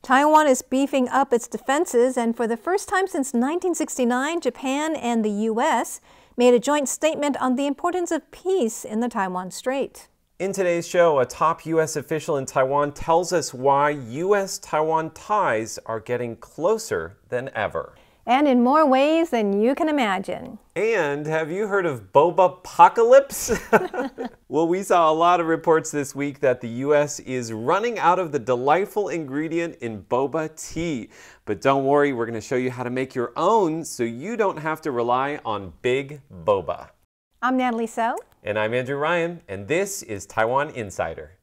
Taiwan is beefing up its defenses, and for the first time since 1969, Japan and the U.S. made a joint statement on the importance of peace in the Taiwan Strait. In today's show, a top U.S. official in Taiwan tells us why US-Taiwan ties are getting closer than ever. And in more ways than you can imagine. And have you heard of Boba-pocalypse? Well, we saw a lot of reports this week that the U.S. is running out of the delightful ingredient in boba tea. But don't worry, we're going to show you how to make your own so you don't have to rely on big boba. I'm Natalie Tso. And I'm Andrew Ryan, and this is Taiwan Insider.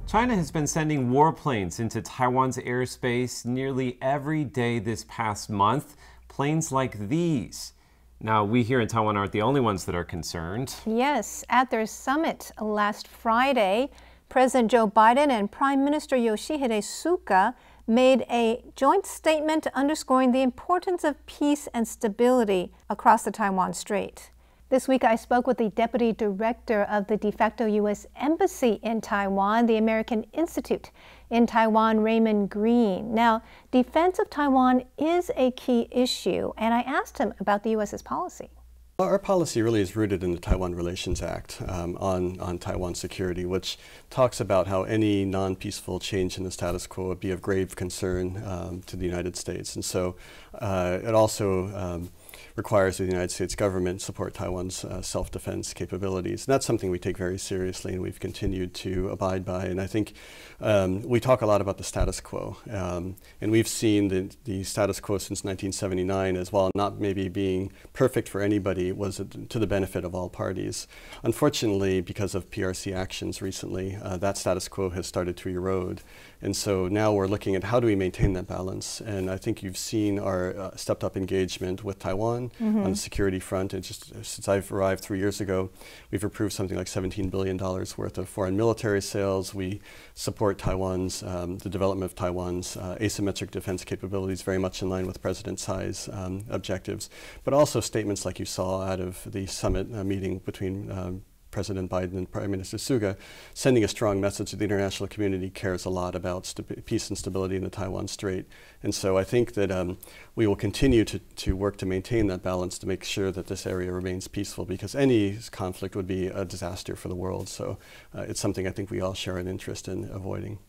China has been sending warplanes into Taiwan's airspace nearly every day this past month, planes like these. Now, we here in Taiwan aren't the only ones that are concerned. Yes, at their summit last Friday, President Joe Biden and Prime Minister Yoshihide Suga made a joint statement underscoring the importance of peace and stability across the Taiwan Strait. This week, I spoke with the Deputy Director of the de facto U.S. Embassy in Taiwan, the American Institute in Taiwan, Raymond Greene. Now, defense of Taiwan is a key issue, and I asked him about the U.S.'s policy. Our policy really is rooted in the Taiwan Relations Act on Taiwan security, which talks about how any non-peaceful change in the status quo would be of grave concern to the United States. And so it also requires that the United States government support Taiwan's self-defense capabilities. And that's something we take very seriously and we've continued to abide by. And I think we talk a lot about the status quo. And we've seen the status quo since 1979 as well, not maybe being perfect for anybody, was to the benefit of all parties. Unfortunately, because of PRC actions recently, that status quo has started to erode. And so now we're looking at how do we maintain that balance. And I think you've seen our stepped up engagement with Taiwan on the security front. And just since I've arrived 3 years ago, we've approved something like $17 billion worth of foreign military sales. We support Taiwan's, the development of Taiwan's asymmetric defense capabilities, very much in line with President Tsai's objectives. But also statements like you saw out of the summit meeting between President Biden and Prime Minister Suga, sending a strong message that the international community cares a lot about peace and stability in the Taiwan Strait. And so I think that we will continue to work to maintain that balance to make sure that this area remains peaceful, because any conflict would be a disaster for the world. So it's something I think we all share an interest in avoiding.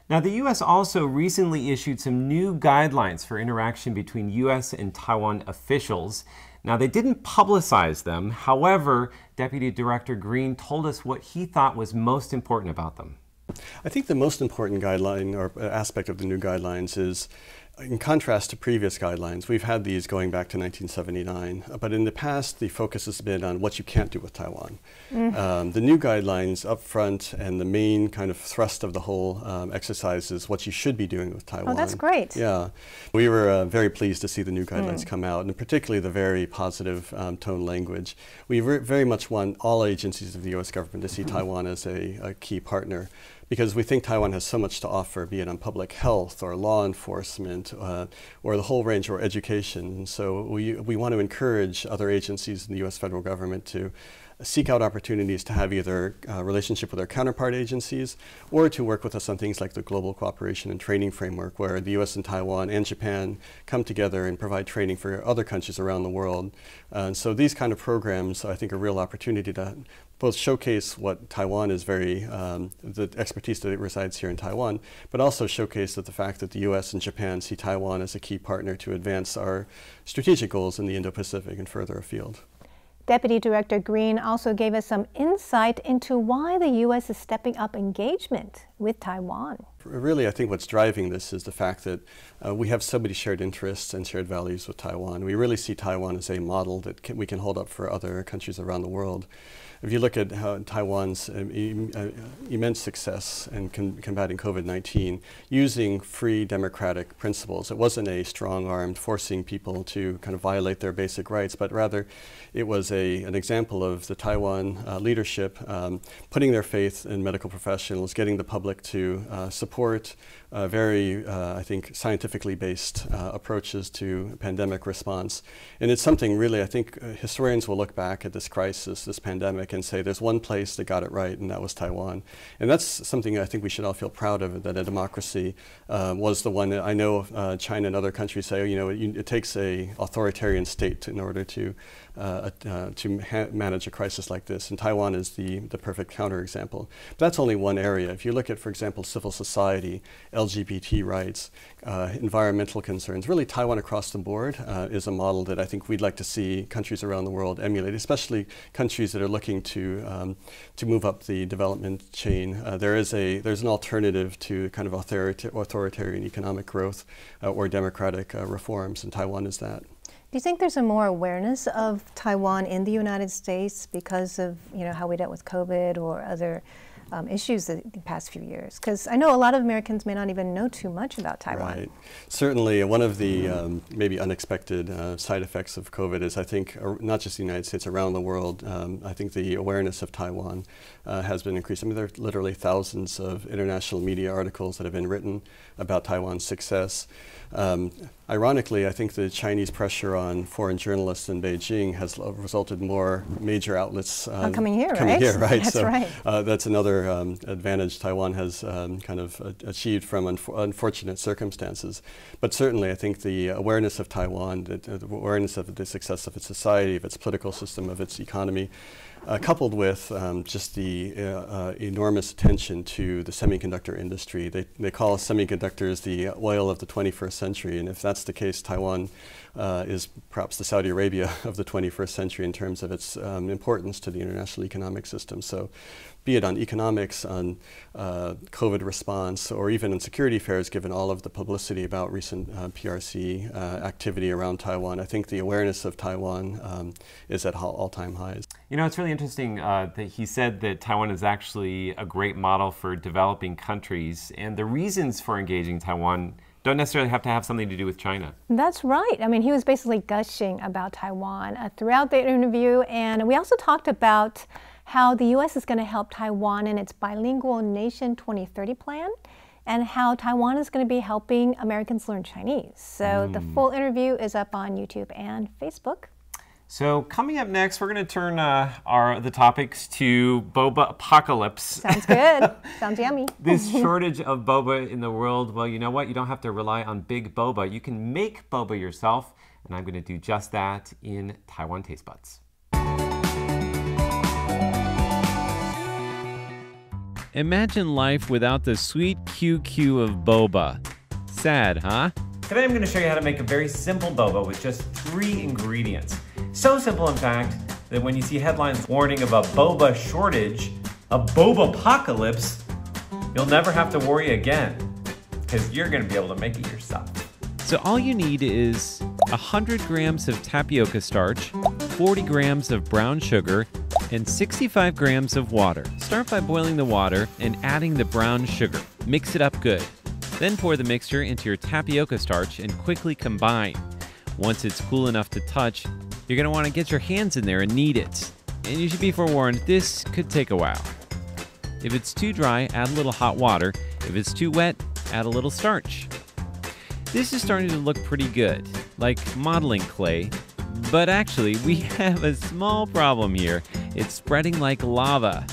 Now, the U.S. also recently issued some new guidelines for interaction between U.S. and Taiwan officials. Now, they didn't publicize them. However, Deputy Director Greene told us what he thought was most important about them. I think the most important guideline or aspect of the new guidelines is, in contrast to previous guidelines, we've had these going back to 1979, but in the past the focus has been on what you can't do with Taiwan. The new guidelines up front and the main kind of thrust of the whole exercise is what you should be doing with Taiwan. Oh, that's great. Yeah. We were very pleased to see the new guidelines come out, and particularly the very positive tone language. We very much want all agencies of the U.S. government to see Taiwan as a key partner, because we think Taiwan has so much to offer, be it on public health or law enforcement or the whole range, or education. And so we want to encourage other agencies in the U.S. federal government to seek out opportunities to have either a relationship with our counterpart agencies or to work with us on things like the Global Cooperation and Training Framework, where the U.S. and Taiwan and Japan come together and provide training for other countries around the world. And so these kind of programs, I think, are a real opportunity to both showcase what Taiwan is the expertise that resides here in Taiwan, but also showcase that the fact that the U.S. and Japan see Taiwan as a key partner to advance our strategic goals in the Indo-Pacific and further afield. Deputy Director Greene also gave us some insight into why the U.S. is stepping up engagement with Taiwan. Really, I think what's driving this is the fact that we have so many shared interests and shared values with Taiwan. We really see Taiwan as a model that we can hold up for other countries around the world. If you look at how Taiwan's immense success in combating COVID-19 using free democratic principles, it wasn't a strong-armed forcing people to kind of violate their basic rights, but rather it was an example of the Taiwan leadership putting their faith in medical professionals, getting the public public to support very, I think, scientifically based approaches to pandemic response. And it's something really, I think historians will look back at this crisis, this pandemic, and say there's one place that got it right, and that was Taiwan. And that's something I think we should all feel proud of, that a democracy was the one. I know China and other countries say, you know, it takes a authoritarian state in order to manage a crisis like this, and Taiwan is the perfect counterexample. But that's only one area. If you look at, for example, civil society, LGBT rights, environmental concerns, really Taiwan across the board is a model that I think we'd like to see countries around the world emulate, especially countries that are looking to move up the development chain. There's an alternative to kind of authoritarian economic growth or democratic reforms, and Taiwan is that. Do you think there's a more awareness of Taiwan in the United States because of, you know, how we dealt with COVID or other issues the past few years? Because I know a lot of Americans may not even know too much about Taiwan. Right. Certainly, one of the maybe unexpected side effects of COVID is, I think, not just the United States, around the world, I think the awareness of Taiwan has been increased. I mean, there are literally thousands of international media articles that have been written about Taiwan's success. Ironically, I think the Chinese pressure on foreign journalists in Beijing has resulted in more major outlets coming here, right? That's so, right. That's another advantage Taiwan has kind of achieved from unfortunate circumstances. But certainly, I think the awareness of Taiwan, the awareness of the success of its society, of its political system, of its economy, coupled with just the enormous attention to the semiconductor industry. They call semiconductors the oil of the 21st century, and if that's the case, Taiwan is perhaps the Saudi Arabia of the 21st century in terms of its importance to the international economic system. So, be it on economics, on COVID response, or even in security affairs, given all of the publicity about recent PRC activity around Taiwan, I think the awareness of Taiwan is at all-time highs. You know, it's really interesting that he said that Taiwan is actually a great model for developing countries, and the reasons for engaging Taiwan don't necessarily have to have something to do with China. That's right. I mean, he was basically gushing about Taiwan throughout the interview, and we also talked about how the U.S. is going to help Taiwan in its bilingual nation 2030 plan, and how Taiwan is going to be helping Americans learn Chinese. So the full interview is up on YouTube and Facebook. So coming up next, we're going to turn the topics to Boba-pocalypse. Sounds good. Sounds yummy. This shortage of boba in the world, well, you know what? You don't have to rely on big boba. You can make boba yourself, and I'm going to do just that in Taiwan Taste Buds. Imagine life without the sweet QQ of boba. Sad, huh? Today I'm going to show you how to make a very simple boba with just 3 ingredients. So simple, in fact, that when you see headlines warning of a boba shortage, a Boba-pocalypse, you'll never have to worry again, because you're going to be able to make it yourself. So all you need is 100 grams of tapioca starch, 40 grams of brown sugar, and 65 grams of water. Start by boiling the water and adding the brown sugar. Mix it up good. Then pour the mixture into your tapioca starch and quickly combine. Once it's cool enough to touch, you're going to want to get your hands in there and knead it. And you should be forewarned, this could take a while. If it's too dry, add a little hot water. If it's too wet, add a little starch. This is starting to look pretty good, like modeling clay. But actually, we have a small problem here. It's spreading like lava.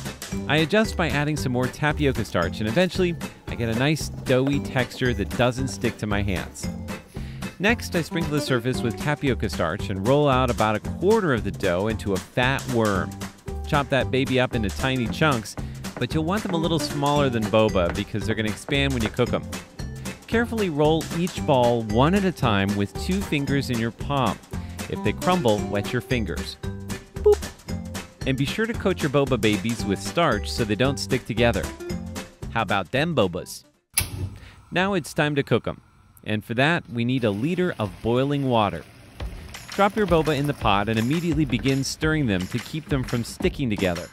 I adjust by adding some more tapioca starch, and eventually I get a nice doughy texture that doesn't stick to my hands. Next, I sprinkle the surface with tapioca starch and roll out about 1/4 of the dough into a fat worm. Chop that baby up into tiny chunks, but you'll want them a little smaller than boba because they're going to expand when you cook them. Carefully roll each ball one at a time with 2 fingers in your palm. If they crumble, wet your fingers. Boop. And be sure to coat your boba babies with starch so they don't stick together. How about them bobas? Now it's time to cook them. And for that, we need 1 liter of boiling water. Drop your boba in the pot and immediately begin stirring them to keep them from sticking together.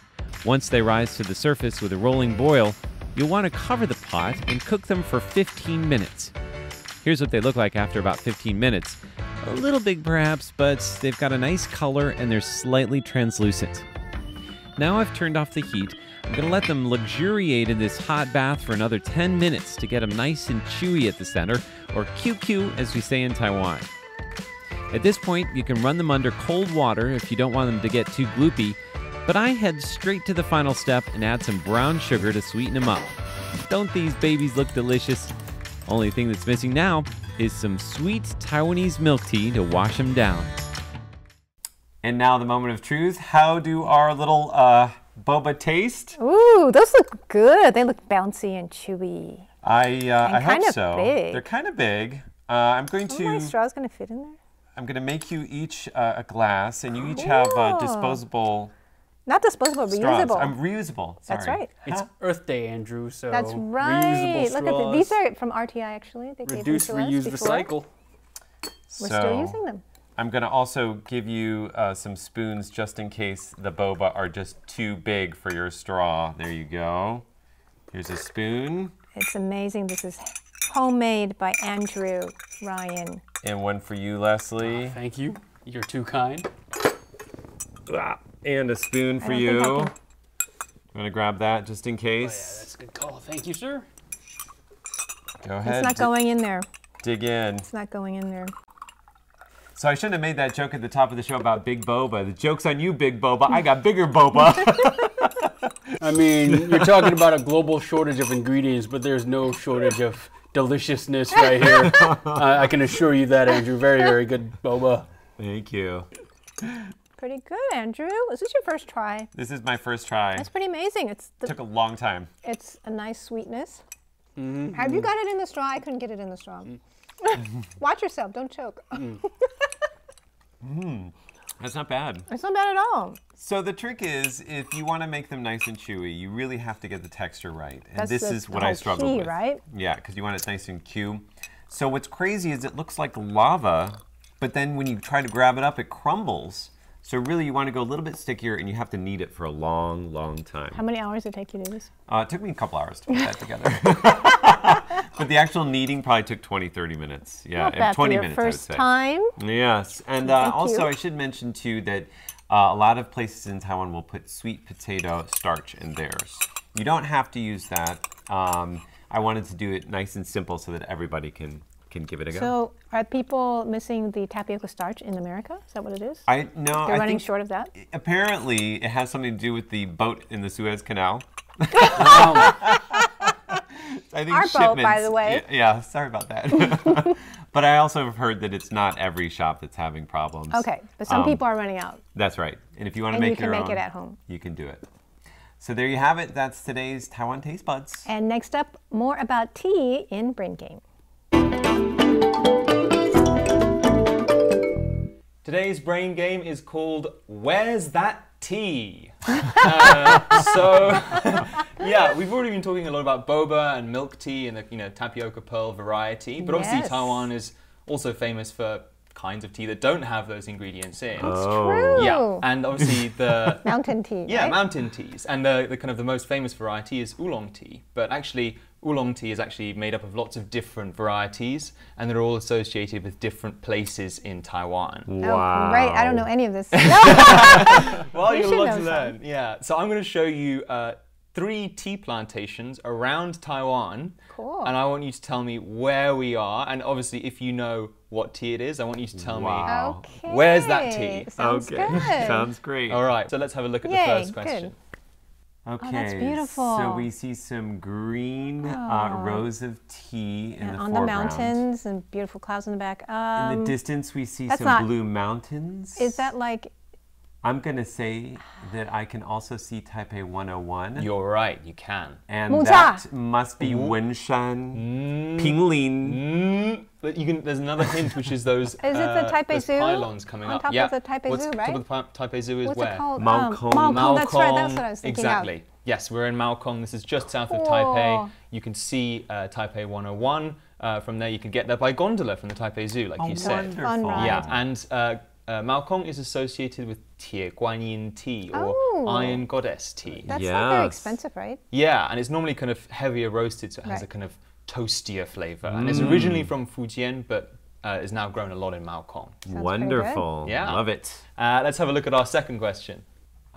Once they rise to the surface with a rolling boil, you'll want to cover the pot and cook them for 15 minutes. Here's what they look like after about 15 minutes. A little big perhaps, but they've got a nice color and they're slightly translucent. Now I've turned off the heat, I'm going to let them luxuriate in this hot bath for another 10 minutes to get them nice and chewy at the center, or QQ as we say in Taiwan. At this point, you can run them under cold water if you don't want them to get too gloopy, but I head straight to the final step and add some brown sugar to sweeten them up. Don't these babies look delicious? Only thing that's missing now is some sweet Taiwanese milk tea to wash them down. And now the moment of truth. How do our little boba taste? Ooh, those look good. They look bouncy and chewy. I hope so. Big. They're kind of big. I'm going to. My straw's going to fit in there. I'm going to make you each a glass, and you each have disposable. Not disposable, straws. reusable. Reusable. Sorry. That's right. It's Earth Day, Andrew, so That's right. reusable Look at straws. these are from RTI actually. They gave them Reduce, to us reuse, before. recycle. We're still using them. I'm going to also give you some spoons just in case the boba are just too big for your straw. There you go. Here's a spoon. It's amazing. This is homemade by Andrew Ryan. And one for you, Leslie. Thank you. You're too kind. And a spoon for I don't you. think I I'm can- going to grab that just in Oh, yeah, case. that's a good call. Thank you, sir. Go ahead. It's not going in there. Dig in. It's not going in there. So I shouldn't have made that joke at the top of the show about Big Boba. The joke's on you, Big Boba. I got bigger Boba. I mean, you're talking about a global shortage of ingredients, but there's no shortage of deliciousness right here. I can assure you that, Andrew. Very, very good boba. Thank you. Pretty good, Andrew. Is this your first try? This is my first try. That's pretty amazing. Took a long time. It's a nice sweetness. Have you got it in the straw? I couldn't get it in the straw. Watch yourself. Don't choke. That's not bad. It's not bad at all. So the trick is, if you want to make them nice and chewy, you really have to get the texture right. And That's this the is what whole I struggled key, with. right? Yeah, because you want it nice and Q. So what's crazy is it looks like lava, but then when you try to grab it up, it crumbles. So really you want to go a little bit stickier, and you have to knead it for a long, long time. How many hours did it take you to do this? It took me a couple hours to put that together. But the actual kneading probably took 20, 30 minutes. Yeah, Not bad 20 for your minutes, first I would say. time. Yes, and Thank also you. I should mention too that a lot of places in Taiwan will put sweet potato starch in theirs. You don't have to use that. I wanted to do it nice and simple so that everybody can give it a go. So are people missing the tapioca starch in America? Is that what it is? I They're running think short of that? apparently it has something to do with the boat in the Suez Canal. I think Our boat, by shipments- the way. Yeah, sorry about that. But I also have heard that it's not every shop that's having problems. Okay, but some people are running out. That's right. And if you want to And you make can your make own, it at home. you can do it. So there you have it. That's today's Taiwan Taste Buds. And next up, more about tea in Brain Game. Today's brain game is called Where's That Tea? Yeah, we've already been talking a lot about boba and milk tea and the tapioca pearl variety, but obviously Yes. Taiwan is also famous for kinds of tea that don't have those ingredients in. True. Yeah, and obviously the Mountain tea, yeah, right? mountain teas, and the kind of the most famous variety is oolong tea. But actually, oolong tea is actually made up of lots of different varieties, and they're all associated with different places in Taiwan. Oh, great. I don't know any of this. Well, You you'll should love know to learn. Yeah. So I'm going to show you 3 tea plantations around Taiwan. Cool. And I want you to tell me where we are. And obviously, if you know what tea it is, I want you to tell Wow. Okay. Where's that tea? Sounds good. Sounds great. me. All right. So let's have a look at Yay, the first good. question. Okay. that's beautiful. So we see some green rows of tea in And the on the foreground. mountains and beautiful clouds in the back. In the distance, we see that's some not- blue mountains. Is that like, I'm going to say that I can also see Taipei 101. You're right. You can. And Muzha. that must be Wenshan, Pinglin. But you can. There's another hint, which is those. Is it the Taipei those Zoo? pylons coming On up. top yeah. of the Taipei What's Zoo, top of the Taipei Zoo is what's where? it called? Maokong. Maokong, that's right. That's what I was thinking exactly. of. Yes, we're in Maokong. This is just south of Cool. Taipei. You can see Taipei 101. From there, you can get there by gondola from the Taipei Zoo, like you said. Wonderful. Fun ride. Yeah, and Maokong is associated with Tie Guanyin tea or Oh. Iron Goddess tea. That's not very Yes. expensive, right? Yeah, and it's normally kind of heavier roasted, so it has Right. a kind of toastier flavor. And it's originally from Fujian, but is now grown a lot in Maokong. pretty good. Wonderful. Yeah. Love it. Let's have a look at our second question.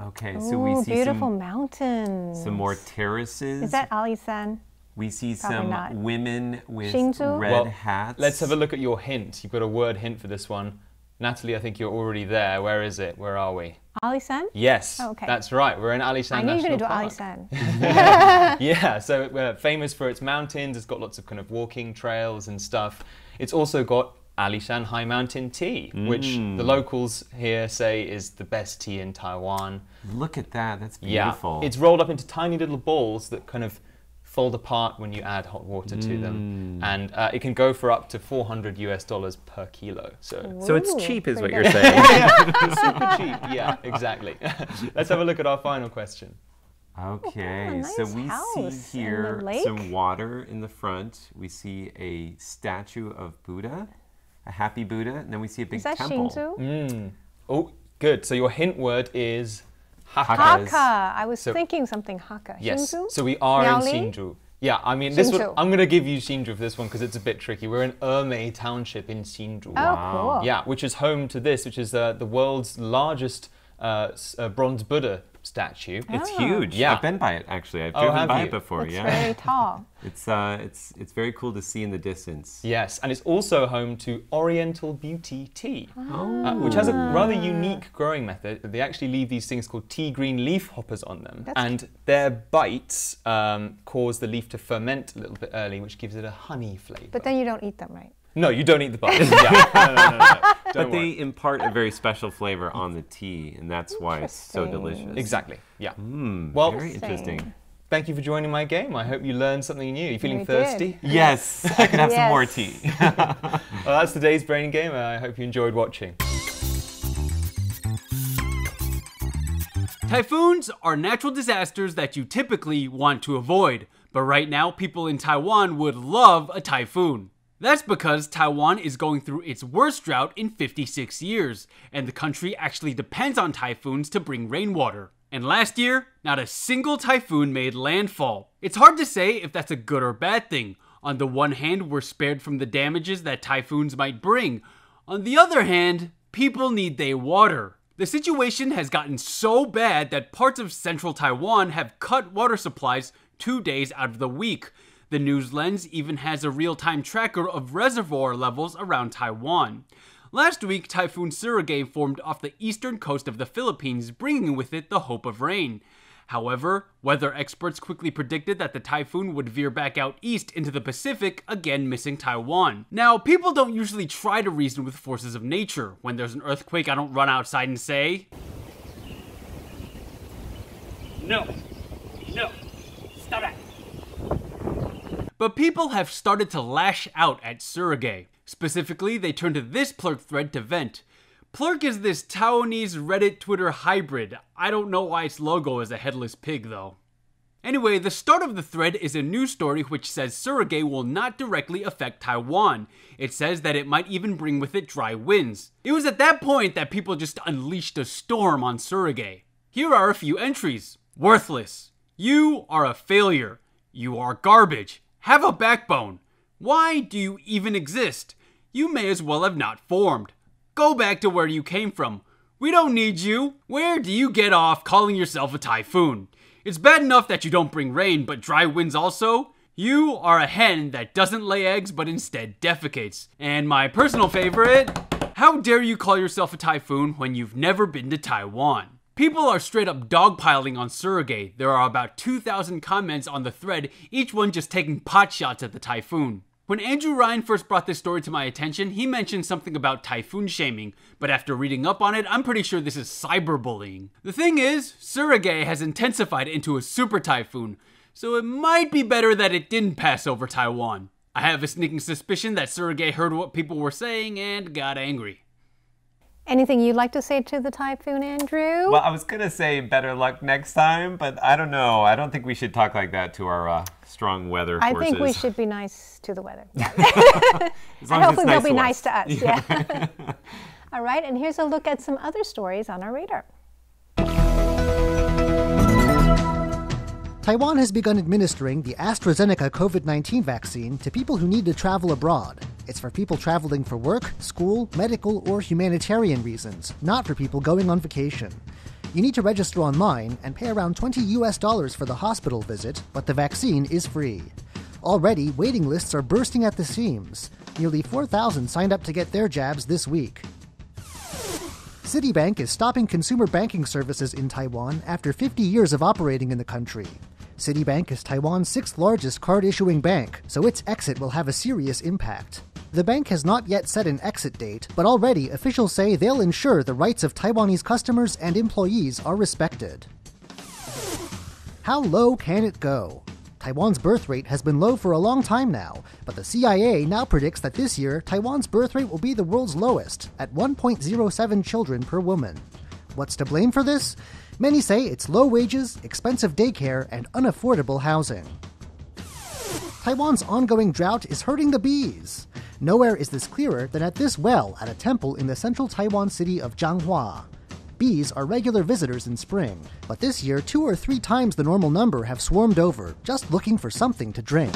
Okay, so we see beautiful mountains. some more terraces. Is that Alisan? We see Probably some not. women with Shinzu? red hats. Let's have a look at your hint. You've got a word hint for this one. Natalie, I think you're already there. Where is it? Where are we? Alisan? Yes, Oh, okay. that's right. We're in Alishan I knew you were National going to do Park. Alisan. Yeah, so we're famous for its mountains. It's got lots of kind of walking trails and stuff. It's also got Alishan High Mountain tea, which the locals here say is the best tea in Taiwan. Look at that. That's beautiful. Yeah, it's rolled up into tiny little balls that kind of fold apart when you add hot water to them, and it can go for up to $400 per kilo. So it's cheap, is what pretty you're good. saying. Super cheap. Yeah, exactly. Let's have a look at our final question. Okay, Oh, nice so we house see in the here lake. some water in the front. We see a statue of Buddha, a happy Buddha, and then we see a big Is that temple. Shinzu? Oh, good. So your hint word is Haka. Hakka. I was So- thinking something Hakka. Yes. Shinzu? So we are Miaoli? in Hsinchu. Yeah, I mean, this one, Hsinchu. I'm going to give you Hsinchu for this one because it's a bit tricky. We're in Ermei Township in Hsinchu. Oh, cool. Yeah, which is home to this, which is the world's largest bronze Buddha statue. It's huge. Yeah. I've been by it actually. I've Oh, driven have by you? it before. It's Yeah, very tall. it's very cool to see in the distance. Yes, and it's also home to Oriental Beauty tea, which has a rather unique growing method. They actually leave these things called tea green leaf hoppers on them, and their bites cause the leaf to ferment a little bit early, which gives it a honey flavour. But then you don't eat them, right? No, you don't eat the bites. Yeah. No. But they impart a very special flavor on the tea, and that's why it's so Interesting. delicious. Exactly, yeah. Well, very Interesting. interesting. Thank you for joining my game. I hope you learned something new. You feeling We thirsty? Yes, I could have some more Yes. tea. Well, that's today's Brain Game. I hope you enjoyed watching. Typhoons are natural disasters that you typically want to avoid, but right now people in Taiwan would love a typhoon. That's because Taiwan is going through its worst drought in 56 years, and the country actually depends on typhoons to bring rainwater. And last year, not a single typhoon made landfall. It's hard to say if that's a good or bad thing. On the one hand, we're spared from the damages that typhoons might bring. On the other hand, people need their water. The situation has gotten so bad that parts of central Taiwan have cut water supplies 2 days out of the week. The news lens even has a real-time tracker of reservoir levels around Taiwan. Last week, Typhoon Suga formed off the eastern coast of the Philippines, bringing with it the hope of rain. However, weather experts quickly predicted that the typhoon would veer back out east into the Pacific, again missing Taiwan. Now, people don't usually try to reason with forces of nature. When there's an earthquake, I don't run outside and say, No, stop that. But people have started to lash out at Suga. Specifically, they turned to this Plurk thread to vent. Plurk is this Taiwanese Reddit Twitter hybrid. I don't know why its logo is a headless pig though. Anyway, the start of the thread is a news story which says Suga will not directly affect Taiwan. It says that it might even bring with it dry winds. It was at that point that people just unleashed a storm on Suga. Here are a few entries. Worthless. You are a failure. You are garbage. Have a backbone. Why do you even exist? You may as well have not formed. Go back to where you came from. We don't need you. Where do you get off calling yourself a typhoon? It's bad enough that you don't bring rain, but dry winds also? You are a hen that doesn't lay eggs but instead defecates. And my personal favorite, how dare you call yourself a typhoon when you've never been to Taiwan? People are straight up dogpiling on Suga. There are about 2,000 comments on the thread, each one just taking pot shots at the typhoon. When Andrew Ryan first brought this story to my attention, he mentioned something about typhoon shaming, but after reading up on it, I'm pretty sure this is cyberbullying. The thing is, Suga has intensified into a super typhoon, so it might be better that it didn't pass over Taiwan. I have a sneaking suspicion that Suga heard what people were saying and got angry. Anything you'd like to say to the typhoon, Andrew? Well, I was going to say better luck next time, but I don't know. I don't think we should talk like that to our strong weather I forces. think we should be nice to the weather. As long And as hopefully it's they'll be to nice us. to us. Yeah. All right, and here's a look at some other stories on our radar. Taiwan has begun administering the AstraZeneca COVID-19 vaccine to people who need to travel abroad. It's for people traveling for work, school, medical, or humanitarian reasons, not for people going on vacation. You need to register online and pay around $20 US for the hospital visit, but the vaccine is free. Already, waiting lists are bursting at the seams. Nearly 4,000 signed up to get their jabs this week. Citibank is stopping consumer banking services in Taiwan after 50 years of operating in the country. Citibank is Taiwan's 6th largest card-issuing bank, so its exit will have a serious impact. The bank has not yet set an exit date, but already officials say they'll ensure the rights of Taiwanese customers and employees are respected. How low can it go? Taiwan's birth rate has been low for a long time now, but the CIA now predicts that this year, Taiwan's birth rate will be the world's lowest, at 1.07 children per woman. What's to blame for this? Many say it's low wages, expensive daycare, and unaffordable housing. Taiwan's ongoing drought is hurting the bees. Nowhere is this clearer than at this well at a temple in the central Taiwan city of Changhua. Bees are regular visitors in spring, but this year 2 or 3 times the normal number have swarmed over, just looking for something to drink.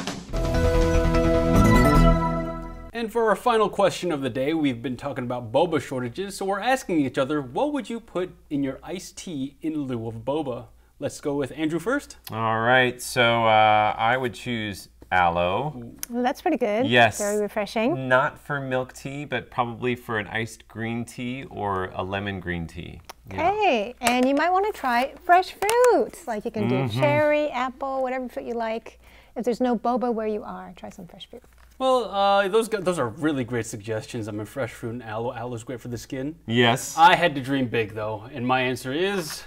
And for our final question of the day, we've been talking about boba shortages, so we're asking each other, what would you put in your iced tea in lieu of boba? Let's go with Andrew first. All right, so I would choose aloe. Well, that's pretty good. Yes. Very refreshing. Not for milk tea, but probably for an iced green tea or a lemon green tea. Okay, and you might want to try fresh fruits. Like you can do cherry, apple, whatever fruit you like. If there's no boba where you are, try some fresh fruit. Well, those are really great suggestions. I mean, fresh fruit and aloe. Aloe is great for the skin. Yes. I had to dream big, though, and my answer is...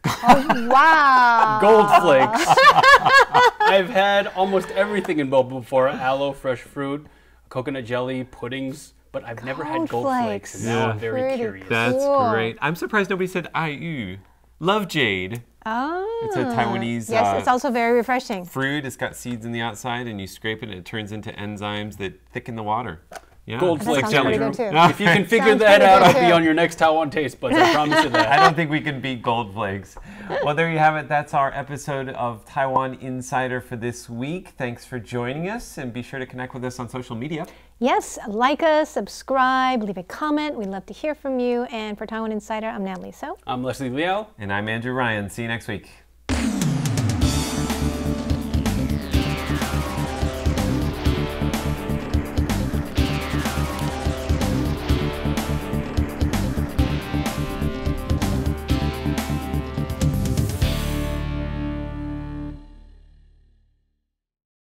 Oh, wow. Gold flakes. I've had almost everything in boba before. Aloe, fresh fruit, coconut jelly, puddings, but I've never had gold flakes. And now I'm very curious. That's Cool. great. I'm surprised nobody said Aiyu. Love jade. Oh. It's a Taiwanese Yes, it's also very refreshing. fruit. It's got seeds in the outside, and you scrape it, and it turns into enzymes that thicken the water. Yeah. Gold That flakes, sounds pretty Andrew. good, too. If you can figure Sounds that pretty out, good, I'll be too. on your next Taiwan Taste Buds. I promise you that. I don't think we can beat gold flakes. Well, there you have it. That's our episode of Taiwan Insider for this week. Thanks for joining us, and be sure to connect with us on social media. Yes, like us, subscribe, leave a comment. We'd love to hear from you. And for Taiwan Insider, I'm Natalie Tso. I'm Leslie Liao. And I'm Andrew Ryan. See you next week.